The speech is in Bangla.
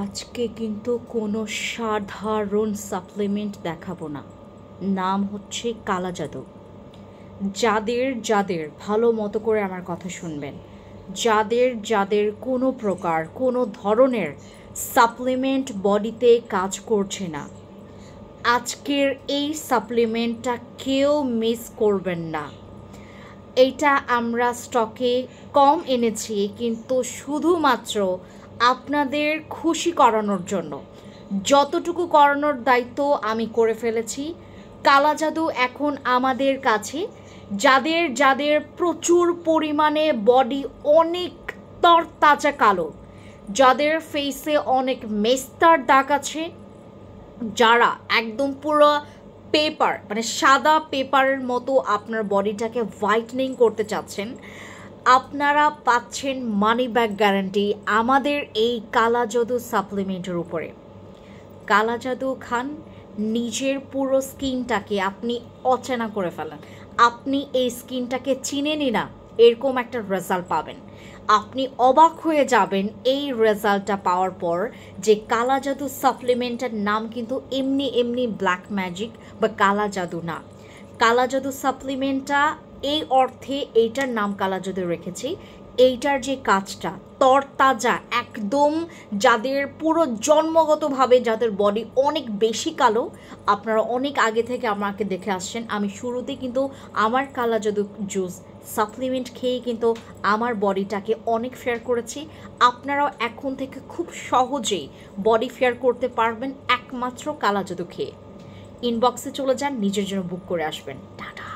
আজকে কিন্তু কোনো সাধারণ সাপ্লিমেন্ট দেখাবো না। নাম হচ্ছে কালা জাদু। যাদের ভালো মতো করে আমার কথা শুনবেন, যাদের কোনো প্রকার কোনো ধরনের সাপ্লিমেন্ট বডিতে কাজ করছে না, আজকের এই সাপ্লিমেন্টটা কেউ মিস করবেন না। এইটা আমরা স্টকে কম এনেছি, কিন্তু শুধুমাত্র আপনাদের খুশি করানোর জন্য। যতটুকু করানোর দায়িত্ব আমি করে ফেলেছি। কালা জাদু এখন আমাদের কাছে যাদের প্রচুর পরিমাণে বডি অনেক তরতাজা কালো, যাদের ফেসে অনেক মেস্তার দাগ আছে, যারা একদম পুরো পেপার মানে সাদা পেপারের মতো আপনার বডিটাকে হোয়াইটনিং করতে চাচ্ছেন, আপনারা পাচ্ছেন মানি ব্যাক গ্যারান্টি আমাদের এই কালা জাদু সাপ্লিমেন্টের উপরে। কালা জাদু খান, নিজের পুরো স্কিনটাকে আপনি অচেনা করে ফেলেন। আপনি এই স্কিনটাকে চিনেনই না, এরকম একটা রেজাল্ট পাবেন। আপনি অবাক হয়ে যাবেন এই রেজাল্টটা পাওয়ার পর, যে কালা জাদু সাপ্লিমেন্টের নাম কিন্তু এমনি এমনি ব্ল্যাক ম্যাজিক বা কালা জাদু না। কালা জাদু সাপ্লিমেন্টটা এই অর্থে এইটার নাম কালা জাদু রেখেছি, এইটার যে কাজটা তরতাজা একদম, যাদের পুরো জন্মগতভাবে যাদের বডি অনেক বেশি কালো, আপনারা অনেক আগে থেকে আমাকে দেখে আসছেন। আমি শুরুতে কিন্তু আমার কালা জাদু জুস সাপ্লিমেন্ট খেয়েই কিন্তু আমার বডিটাকে অনেক ফেয়ার করেছি। আপনারাও এখন থেকে খুব সহজেই বডি ফেয়ার করতে পারবেন একমাত্র কালা জাদু খেয়ে। ইনবক্সে চলে যান, নিজের জন্য বুক করে আসবেন। টাটা।